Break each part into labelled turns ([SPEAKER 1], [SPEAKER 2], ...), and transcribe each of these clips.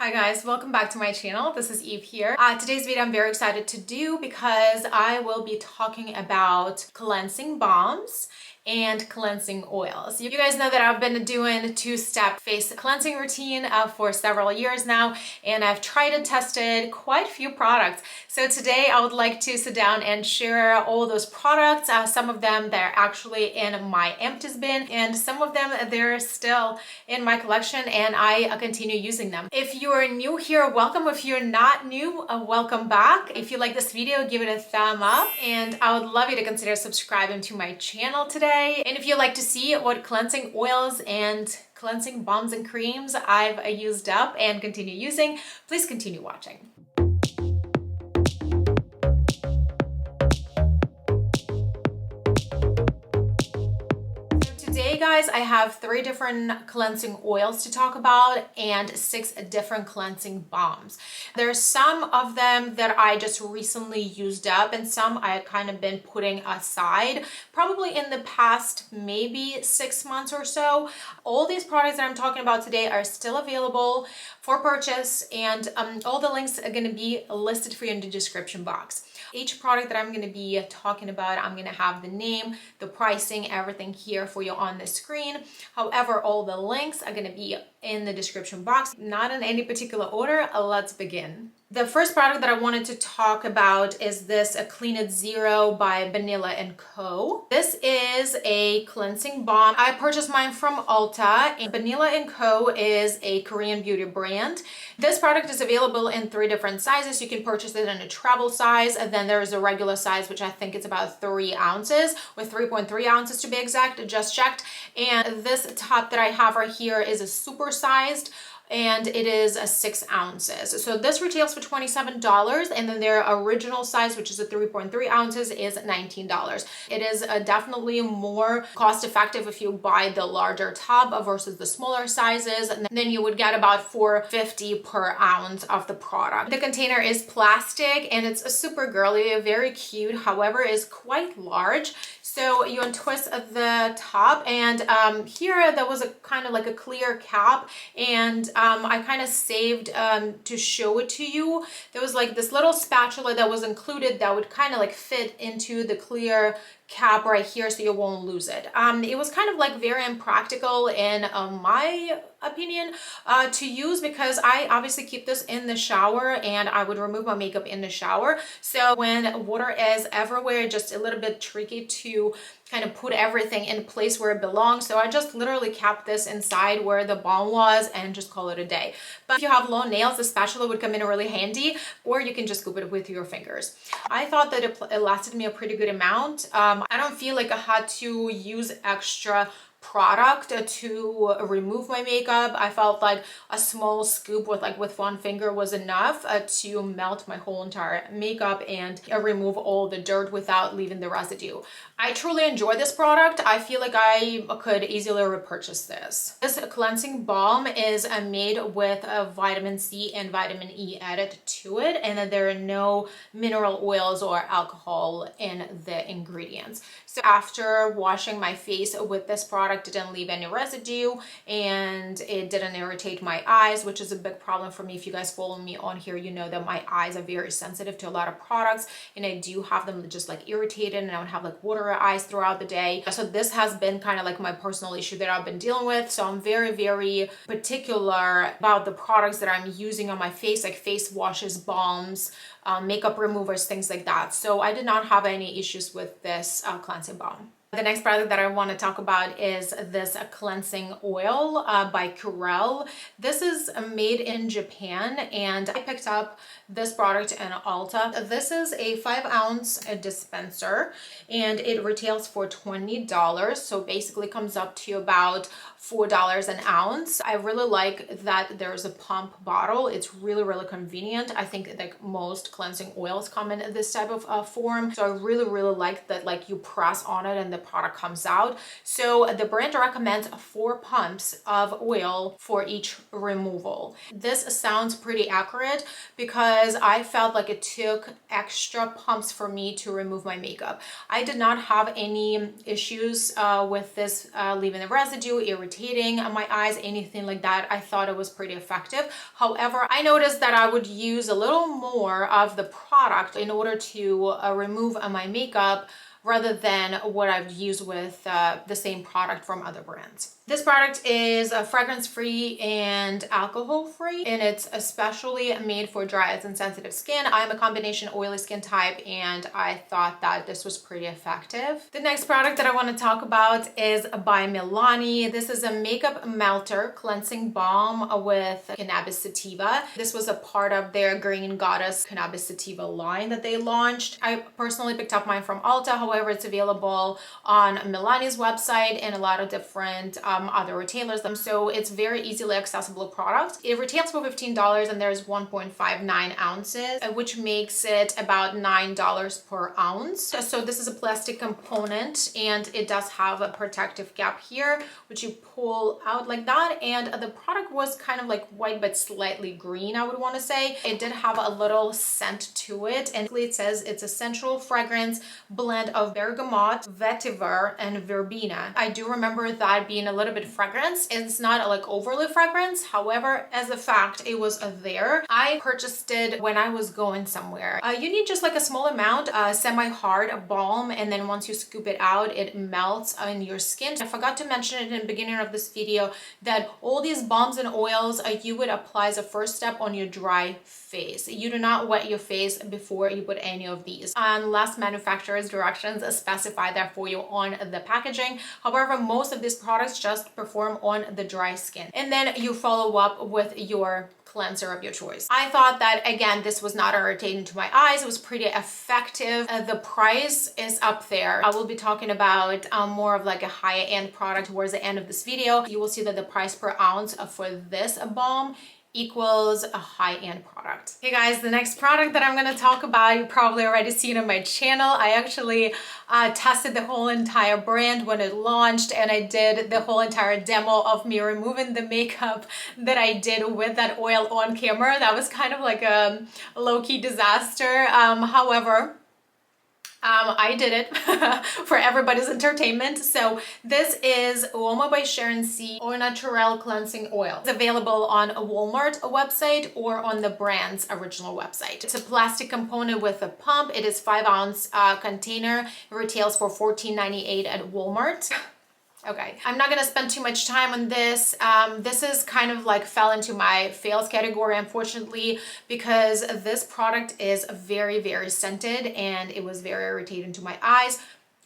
[SPEAKER 1] Hi guys, welcome back to my channel. This is Eve here. Today's video I'm very excited to do because I will be talking about cleansing balms and cleansing oils. You guys know that I've been doing two-step face cleansing routine for several years now, and I've tried and tested quite a few products. So today I would like to sit down and share all those products. Some of them they're actually in my empties bin, and some of them they're still in my collection and I continue using them. If you are new here, welcome. If you're not new, welcome back. If you like this video, give it a thumb up, and I would love you to consider subscribing to my channel today. And if you'd like to see what cleansing oils and cleansing balms and creams I've used up and continue using, please continue watching. Today, guys, I have 3 different cleansing oils to talk about and 6 different cleansing balms. There's some of them that I just recently used up and some I kind of been putting aside probably in the past maybe 6 months or so. All these products that I'm talking about today are still available for purchase, and all the links are going to be listed for you in the description box. Each product that I'm going to be talking about, I'm going to have the name, the pricing, everything here for you on the screen. However, all the links are going to be in the description box, not in any particular order. Let's begin. The first product that I wanted to talk about is this Clean It Zero by Banila Co. This is a cleansing balm. I purchased mine from Ulta, and Banila Co is a Korean beauty brand. This product is available in 3 different sizes. You can purchase it in a travel size, and then there is a regular size, which I think it's about 3 ounces, with 3.3 ounces to be exact, just checked. And this top that I have right here is a super sized, and it is a 6 ounces. So this retails for $27, and then their original size, which is a 3.3 ounces, is $19. It is definitely more cost effective if you buy the larger tub versus the smaller sizes, and then you would get about $4.50 per ounce of the product. The container is plastic and it's a super girly, very cute, however is quite large. So you untwist the top, and here there was a kind of like a clear cap, and I kind of saved to show it to you. There was like this little spatula that was included that would kind of like fit into the clear cap right here so you won't lose it. It was kind of like very impractical in my opinion to use, because I obviously keep this in the shower and I would remove my makeup in the shower. So when water is everywhere, just a little bit tricky to kind of put everything in place where it belongs. So I just literally kept this inside where the balm was and just call it a day. But if you have long nails, the spatula would come in really handy, or you can just scoop it with your fingers. I thought that it lasted me a pretty good amount. I don't feel like I had to use extra product to remove my makeup. I felt like a small scoop with one finger was enough to melt my whole entire makeup and remove all the dirt without leaving the residue. I truly enjoy this product. I feel like I could easily repurchase this. This cleansing balm is made with vitamin C and vitamin E added to it, and that there are no mineral oils or alcohol in the ingredients. So after washing my face with this product, it didn't leave any residue and it didn't irritate my eyes, which is a big problem for me. If you guys follow me on here, you know that my eyes are very sensitive to a lot of products, and I do have them just like irritated, and I would have like watery eyes throughout the day. So this has been kind of like my personal issue that I've been dealing with. So I'm very, very particular about the products that I'm using on my face, like face washes, balms, makeup removers, things like that. So I did not have any issues with this cleansing balm. The next product that I want to talk about is this cleansing oil by Curel. This is made in Japan, and I picked up this product in Ulta. This is a 5 ounce dispenser, and it retails for $20. So basically comes up to about $4 an ounce. I really like that there's a pump bottle. It's really, really convenient. I think like most cleansing oils come in this type of form. So I really, really like that, like you press on it and the the product comes out. So the brand recommends 4 pumps of oil for each removal. This sounds pretty accurate because I felt like it took extra pumps for me to remove my makeup. I did not have any issues with this leaving the residue, irritating my eyes, anything like that. I thought it was pretty effective. However, I noticed that I would use a little more of the product in order to remove my makeup rather than what I've used with the same product from other brands. This product is fragrance-free and alcohol-free, and it's especially made for dry and sensitive skin. I'm a combination oily skin type, and I thought that this was pretty effective. The next product that I want to talk about is by Milani. This is a makeup melter cleansing balm with cannabis sativa. This was a part of their Green Goddess cannabis sativa line that they launched. I personally picked up mine from Ulta. However, it's available on Milani's website and a lot of different other retailers. So it's very easily accessible product. It retails for $15 and there's 1.59 ounces, which makes it about $9 per ounce. So this is a plastic component and it does have a protective cap here, which you pull out like that. And the product was kind of like white, but slightly green, I would want to say. It did have a little scent to it. And it says it's a sensual fragrance blend of bergamot, vetiver, and verbena. I do remember that being a little bit fragrance. It's not like overly fragrance. However, as a fact, it was there. I purchased it when I was going somewhere. You need just like a small amount, semi-hard balm, and then once you scoop it out, it melts on your skin. I forgot to mention it in the beginning of this video that all these balms and oils you would apply as a first step on your dry face. You do not wet your face before you put any of these unless manufacturer's directions specify that for you on the packaging. However, most of these products just perform on the dry skin, and then you follow up with your cleanser of your choice. I thought that, again, this was not irritating to my eyes. It was pretty effective. The price is up there. I will be talking about more of like a high-end product towards the end of this video. You will see that the price per ounce for this balm equals a high-end product. Hey guys, the next product that I'm going to talk about, you probably already seen on my channel. I actually tested the whole entire brand when it launched, and I did the whole entire demo of me removing the makeup that I did with that oil on camera. That was kind of like a low-key disaster. However, I did it for everybody's entertainment. So this is Uoma By Sharon C Au Naturel Cleansing Oil. It's available on a Walmart website or on the brand's original website. It's a plastic component with a pump. It is 5-ounce container. It retails for $14.98 at Walmart. Okay, I'm not gonna spend too much time on this. This is kind of like fell into my fails category, unfortunately, because this product is very, very scented and it was very irritating to my eyes.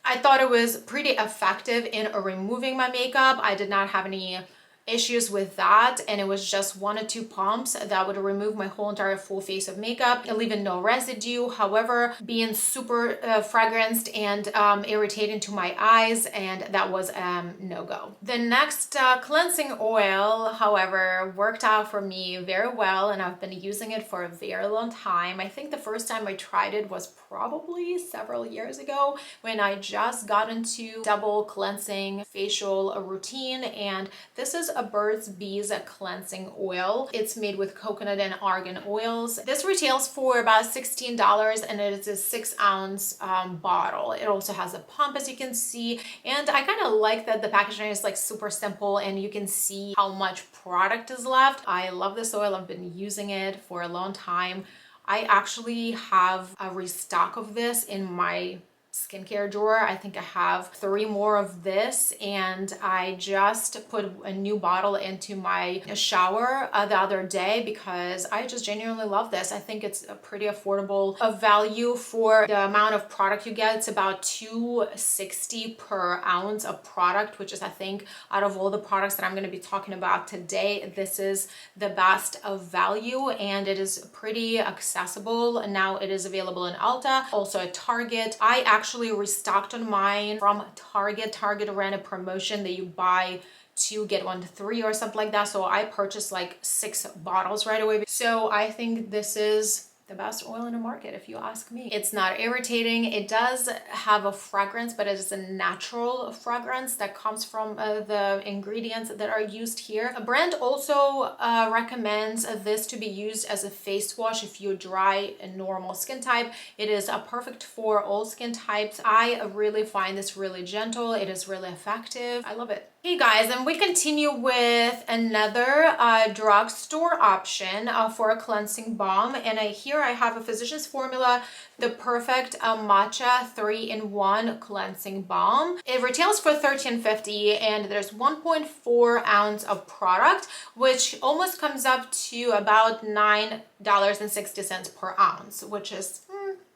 [SPEAKER 1] I thought it was pretty effective in removing my makeup. I did not have any issues with that, and it was just 1 or 2 pumps that would remove my whole entire full face of makeup, leaving no residue. However, being super fragranced and irritating to my eyes, and that was no-go. The next cleansing oil, however, worked out for me very well, and I've been using it for a very long time. I think the first time I tried it was probably several years ago when I just got into double cleansing facial routine, and this is a Burt's Bees cleansing oil. It's made with coconut and argan oils. This retails for about $16 and it is a 6-ounce bottle. It also has a pump, as you can see, and I kind of like that the packaging is like super simple and you can see how much product is left. I love this oil. I've been using it for a long time. I actually have a restock of this in my skincare drawer. I think I have 3 more of this, and I just put a new bottle into my shower the other day because I just genuinely love this. I think it's a pretty affordable value for the amount of product you get. It's about $2.60 per ounce of product, which is, I think, out of all the products that I'm going to be talking about today, this is the best of value, and it is pretty accessible. Now it is available in Ulta, also at Target. I actually restocked on mine from Target. Target ran a promotion that you buy 2 get 1 3 or something like that. So I purchased like 6 bottles right away. So I think this is the best oil in the market, if you ask me. It's not irritating. It does have a fragrance, but it is a natural fragrance that comes from the ingredients that are used here. A brand also recommends this to be used as a face wash if you're dry and normal skin type. It is perfect for all skin types. I really find this really gentle. It is really effective. I love it. Hey guys, and we continue with another drugstore option for a cleansing balm. And here I have a Physicians Formula, the Perfect Matcha 3-in-1 Cleansing Balm. It retails for $13.50 and there's 1.4 ounce of product, which almost comes up to about $9.60 per ounce, which is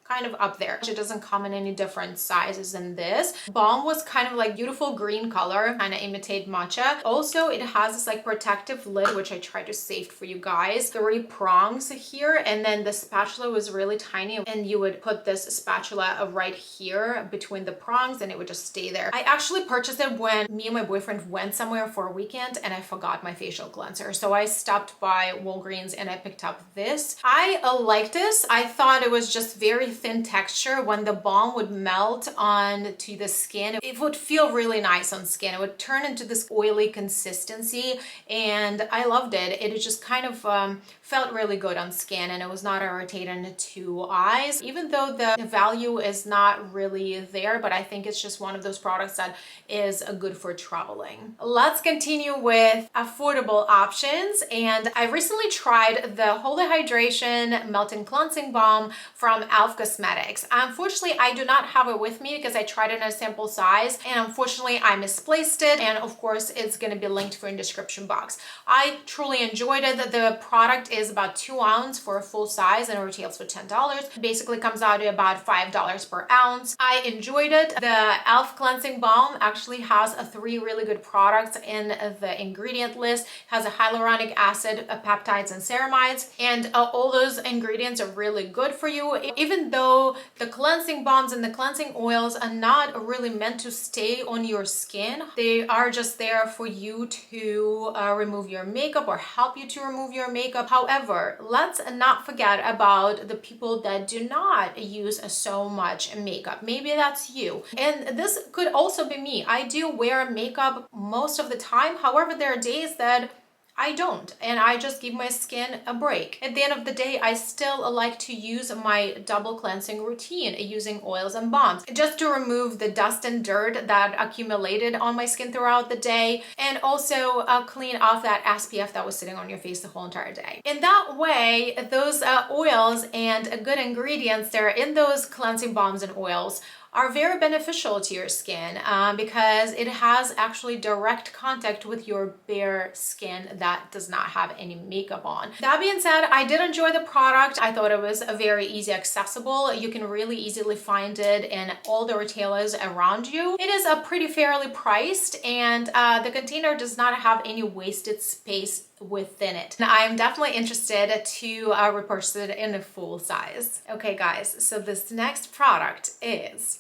[SPEAKER 1] kind of up there. It doesn't come in any different sizes than this. Balm was kind of like beautiful green color, kind of imitate matcha. Also, it has this like protective lid, which I tried to save for you guys. 3 prongs here, and then the spatula was really tiny, and you would put this spatula right here between the prongs and it would just stay there. I actually purchased it when me and my boyfriend went somewhere for a weekend and I forgot my facial cleanser. So I stopped by Walgreens and I picked up this. I like this. I thought it was just very thin texture. When the balm would melt onto the skin, it would feel really nice on skin. It would turn into this oily consistency, and I loved it. It just kind of felt really good on skin, and it was not irritating to eyes, even though the value is not really there, but I think it's just one of those products that is good for traveling. Let's continue with affordable options, and I recently tried the Holy Hydration Melting Cleansing Balm from e.l.f. Cosmetics. Unfortunately, I do not have it with me because I tried it in a sample size, and unfortunately I misplaced it, and of course it's going to be linked for in description box. I truly enjoyed it. The product is about 2 ounces for a full size and it retails for $10. It basically comes out to about $5 per ounce. I enjoyed it. The e.l.f. Cleansing Balm actually has 3 really good products in the ingredient list. It has a hyaluronic acid, peptides, and ceramides, and all those ingredients are really good for you. Even though the cleansing balms and the cleansing oils are not really meant to stay on your skin, they are just there for you to remove your makeup or help you to remove your makeup. However, let's not forget about the people that do not use so much makeup. Maybe that's you, and this could also be me. I do wear makeup most of the time. However, there are days that I don't, and I just give my skin a break. At the end of the day, I still like to use my double cleansing routine using oils and balms just to remove the dust and dirt that accumulated on my skin throughout the day, and also clean off that SPF that was sitting on your face the whole entire day. In that way, those oils and good ingredients that are in those cleansing balms and oils are very beneficial to your skin because it has actually direct contact with your bare skin that does not have any makeup on. That being said, I did enjoy the product. I thought it was a very easy accessible. You can really easily find it in all the retailers around you. It is a pretty fairly priced, and the container does not have any wasted space within it. And I'm definitely interested to repurchase it in a full size. Okay guys, so this next product is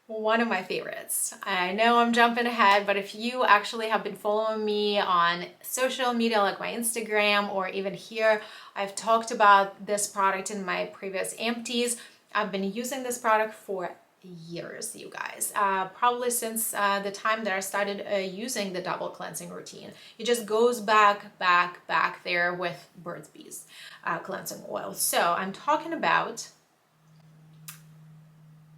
[SPEAKER 1] one of my favorites. I know I'm jumping ahead, but if you actually have been following me on social media like my Instagram or even here, I've talked about this product in my previous empties. I've been using this product for years, you guys, probably since the time that I started using the double cleansing routine. It just goes back there with Burt's Bees cleansing oil. So I'm talking about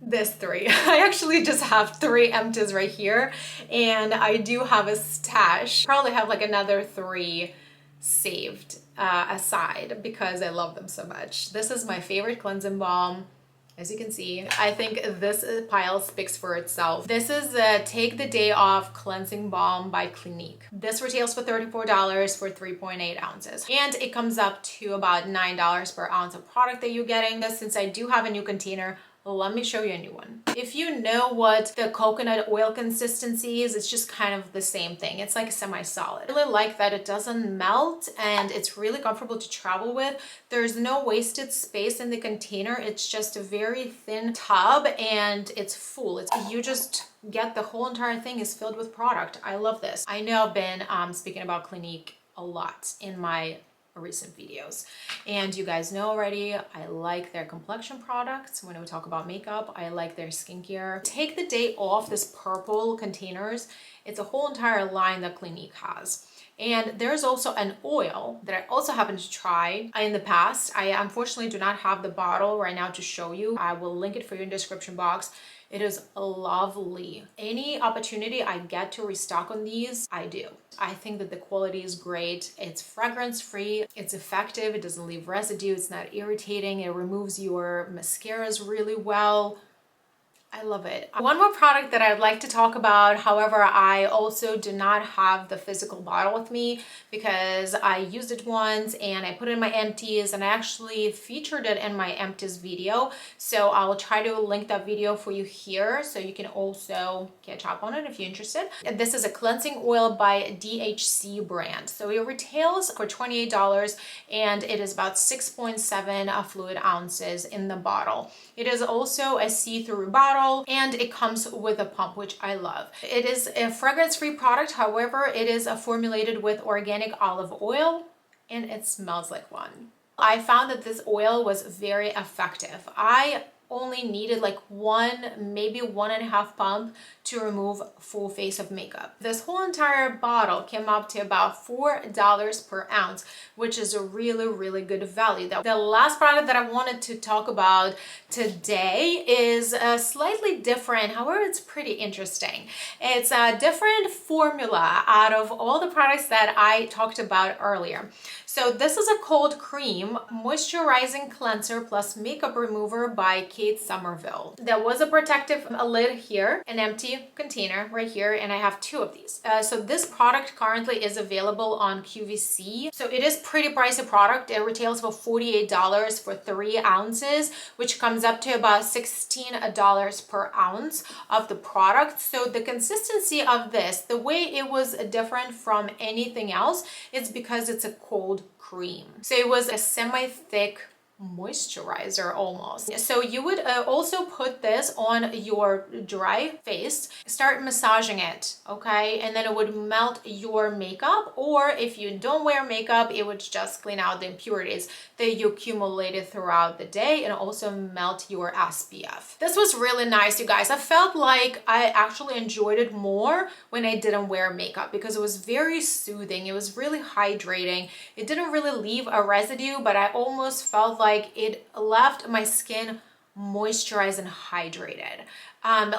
[SPEAKER 1] this 3. I actually just have 3 empties right here, and I do have a stash. Probably have like another 3 saved aside because I love them so much. This is my favorite cleansing balm. As you can see, I think this pile speaks for itself. This is the Take the Day Off Cleansing Balm by Clinique. This retails for $34 for 3.8 ounces. And it comes up to about $9 per ounce of product that you're getting. This, since I do have a new container, let me show you a new one. If you know what the coconut oil consistency is, it's just kind of the same thing. It's like semi-solid. I really like that it doesn't melt and it's really comfortable to travel with. There's no wasted space in the container. It's just a very thin tub and it's full. You just get the whole entire thing is filled with product. I love this. I know I've been speaking about Clinique a lot in my recent videos. And you guys know already, I like their complexion products. When we talk about makeup, I like their skincare. Take the Day Off, this purple containers. It's a whole entire line that Clinique has. And there's also an oil that I also happened to try in the past. I unfortunately do not have the bottle right now to show you. I will link it for you in the description box. It is lovely. Any opportunity I get to restock on these, I do. I think that the quality is great. It's fragrance free, it's effective, it doesn't leave residue, it's not irritating, it removes your mascaras really well. I love it. One more product that I'd like to talk about, however, I also do not have the physical bottle with me because I used it once and I put it in my empties, and I actually featured it in my empties video. So I'll try to link that video for you here so you can also catch up on it if you're interested. This is a cleansing oil by DHC brand. So it retails for $28 and it is about 6.7 fluid ounces in the bottle. It is also a see-through bottle, and it comes with a pump, which I love. It is a fragrance-free product. However, it is formulated with organic olive oil and it smells like one. I found that this oil was very effective. I only needed like one, maybe 1.5 pump to remove full face of makeup. This whole entire bottle came up to about $4 per ounce, which is a really good value. The last product that I wanted to talk about today is slightly different. However, it's pretty interesting. It's a different formula out of all the products that I talked about earlier. So this is a cold cream moisturizing cleanser plus makeup remover by Somerville. There was a protective lid here, an empty container right here, and I have 2 of these. So this product currently is available on QVC. So it is pretty pricey product. It retails for $48 for 3 ounces, which comes up to about $16 per ounce of the product. So the consistency of this, the way it was different from anything else, is because it's a cold cream. So it was a semi-thick moisturizer almost. So you would also put this on your dry face, start massaging it, okay? And then it would melt your makeup, or if you don't wear makeup, it would just clean out the impurities that you accumulated throughout the day and also melt your SPF. This was really nice, you guys. I felt like I actually enjoyed it more when I didn't wear makeup because it was very soothing. It was really hydrating. It didn't really leave a residue, but I almost felt like it left my skin moisturized and hydrated,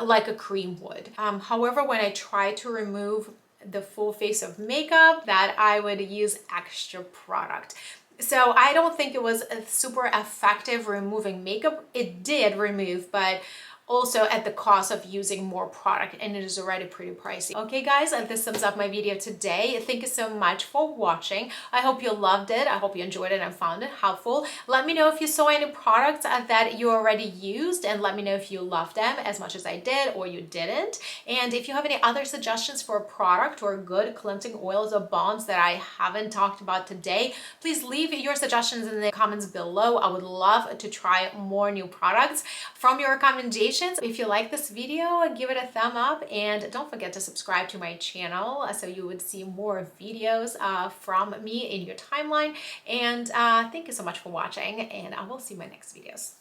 [SPEAKER 1] like a cream would. However, when I try to remove the full face of makeup, that I would use extra product. So I don't think it was super effective removing makeup. It did remove, but also at the cost of using more product, and it is already pretty pricey. Okay guys, this sums up my video today. Thank you so much for watching. I hope you loved it. I hope you enjoyed it and found it helpful. Let me know if you saw any products that you already used, and let me know if you loved them as much as I did or you didn't. And if you have any other suggestions for a product or good cleansing oils or balms that I haven't talked about today, please leave your suggestions in the comments below. I would love to try more new products from your recommendations. If you like this video, give it a thumb up, and don't forget to subscribe to my channel so you would see more videos from me in your timeline. And thank you so much for watching, and I will see you in my next videos.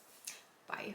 [SPEAKER 1] Bye.